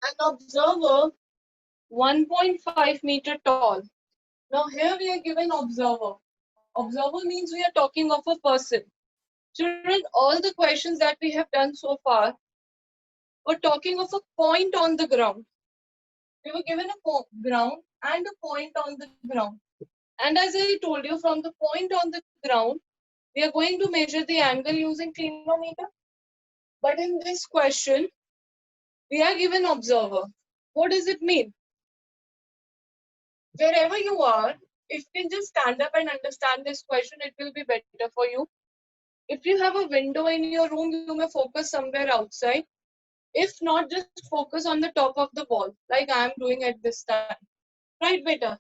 An observer 1.5 meter tall. Now here we are given observer. Observer means we are talking of a person. Children, all the questions that we have done so far were talking of a point on the ground. We were given a ground and a point on the ground. And as I told you, from the point on the ground, we are going to measure the angle using clinometer. But in this question, we are given observer. What does it mean? Wherever you are, if you can just stand up and understand this question, it will be better for you. If you have a window in your room, you may focus somewhere outside. If not, just focus on the top of the wall, like I am doing at this time. Right, beta?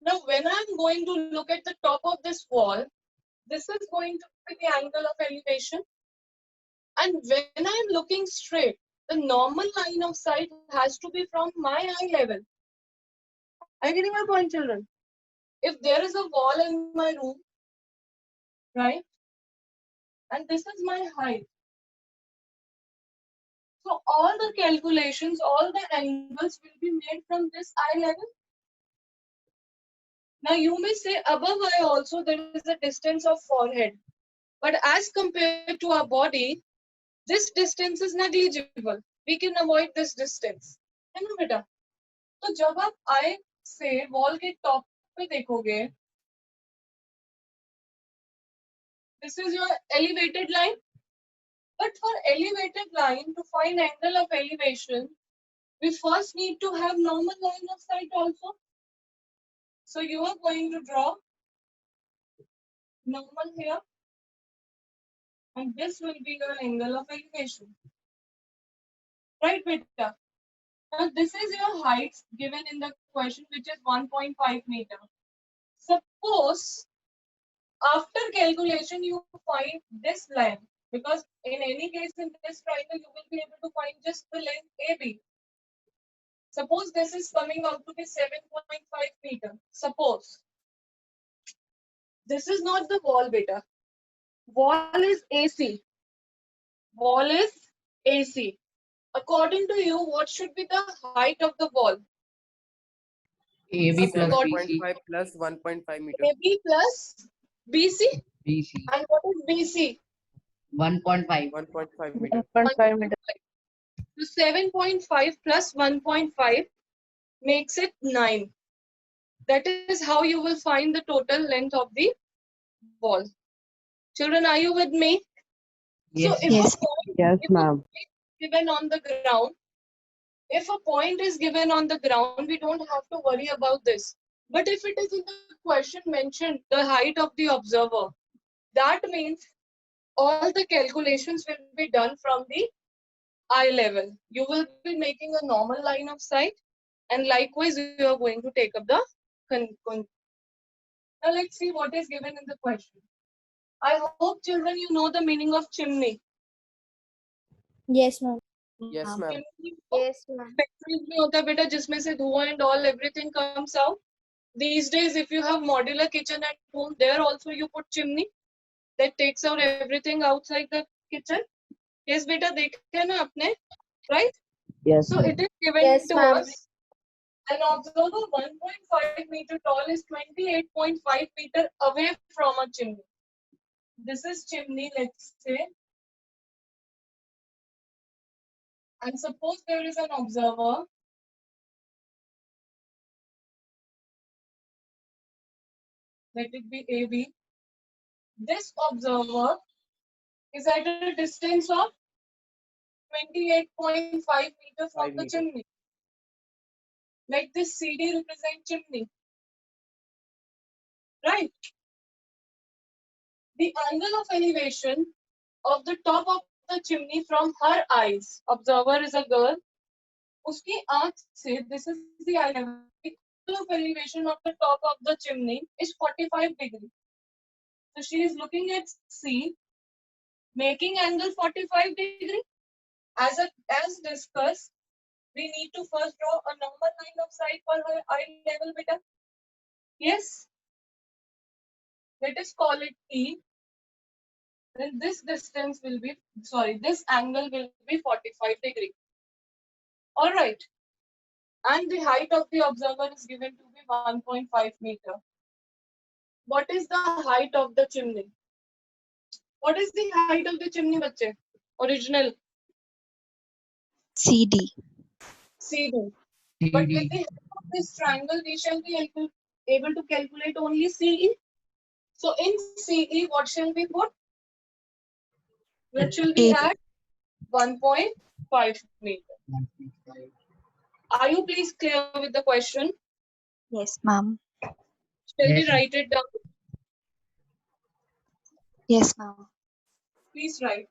Now, when I am going to look at the top of this wall, this is going to be the angle of elevation. And when I am looking straight, the normal line of sight has to be from my eye level. Are you getting my point, children? If there is a wall in my room, right, and this is my height, so all the calculations, all the angles will be made from this eye level. Now you may say above eye also there is a distance of forehead, but as compared to our body, this distance is negligible. We can avoid this distance, है ना बेटा? तो जब आप eye से wall के top पे देखोगे, this is your elevated line. But for elevated line, to find angle of elevation, we first need to have normal line of sight also. So you are going to draw normal here, and this will be your angle of elevation. Right, beta? Now this is your height given in the question, which is 1.5 meter. Suppose after calculation you find this line, because in any case in this triangle you will be able to find just the length AB. Suppose this is coming out to be 7.5 meter. Suppose this is not the wall, beta. Wall is AC. Wall is AC. According to you, what should be the height of the wall? AB plus According- BC. 7.5 plus 1.5 meter. AB plus BC. BC. And what is BC? 1.5. 1.5 meter. 1.5 meter. So 7.5 plus 1.5 makes it 9. That is how you will find the total length of the wall. Children, are you with me? Yes. So if Yes. a point, Yes, if a ma'am. point is given on the ground, if a point is given on the ground, we don't have to worry about this. But if it is in the question mentioned, the height of the observer, that means all the calculations will be done from the eye level. You will be making a normal line of sight, and likewise you are going to take up the Now let's see what is given in the question. I hope children you know the meaning of chimney. Yes, ma'am. Yes, ma'am. Chimney Yes, ma'am. factories में होता है बेटा जिसमें से धुआं and all everything comes out. These days if you have modular kitchen at home, there also you put chimney that takes out everything outside the kitchen. Yes बेटा देखा ना आपने, right? Yes, So it is given Yes, to ma'am. us. An observer 1.5 meter tall is 28.5 meter away from a chimney. This is chimney, let's say. And suppose there is an observer. Let it be AB. This observer is at a distance of 28.5 meters from 5 the meter. chimney. Let this CD represent chimney. Right? The angle of elevation of the top of the chimney from her eyes. Observer is a girl. Uski aankh se, this is the eye level. The angle of elevation of the top of the chimney is 45 degrees. So she is looking at C, making angle 45 degree. As discussed, we need to first draw a normal line of sight for her eye level, beta. Yes. Let us call it E. Then this distance will be, sorry, this angle will be 45 degree. All right. and the height of the observer is given to be 1.5 meter. What is the height of the chimney? What is the height of the chimney, bache? Original CD. CD. But with the help of this triangle, we shall be able to calculate only CE. So in CE, what shall we put? Which will be at 1.5 meter. Are you please clear with the question? Yes, ma'am. Shall we Yes. write it down? Yes, ma'am. Please write.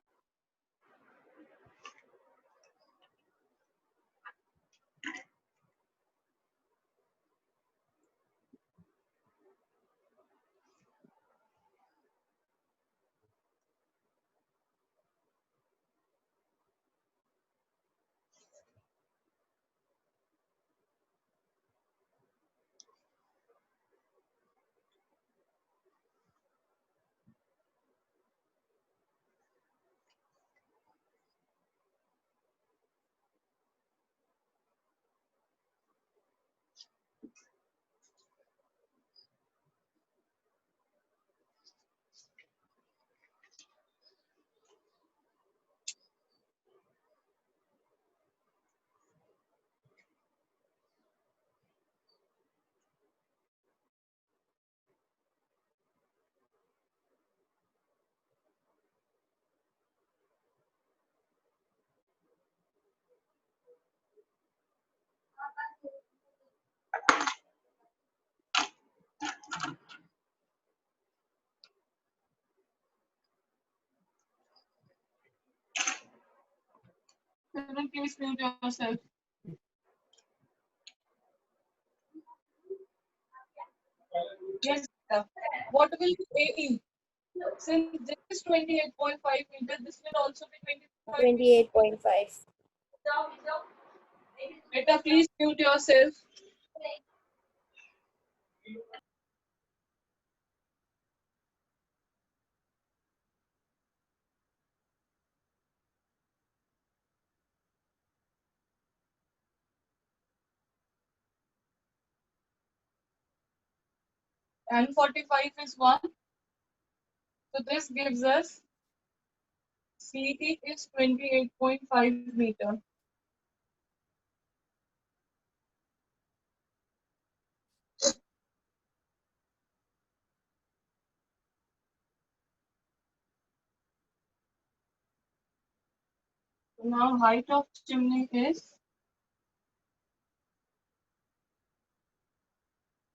Children, please mute yourself. Yes, sir. What will be AE? Since this is 28.5 meters, this will also be 28.5. Beta, please mute yourself. And 45 is 1. So this gives us CE is 28.5 meter. So now height of chimney is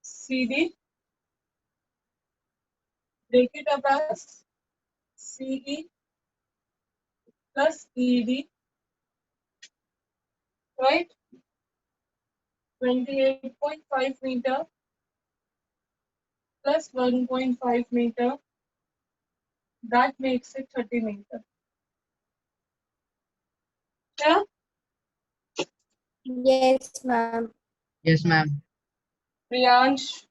CD. Break it up as CE plus ED, right? 28.5 meter plus 1.5 meter. That makes it 30 meter. Yeah? Yes, ma'am. Yes, ma'am. Priyansh,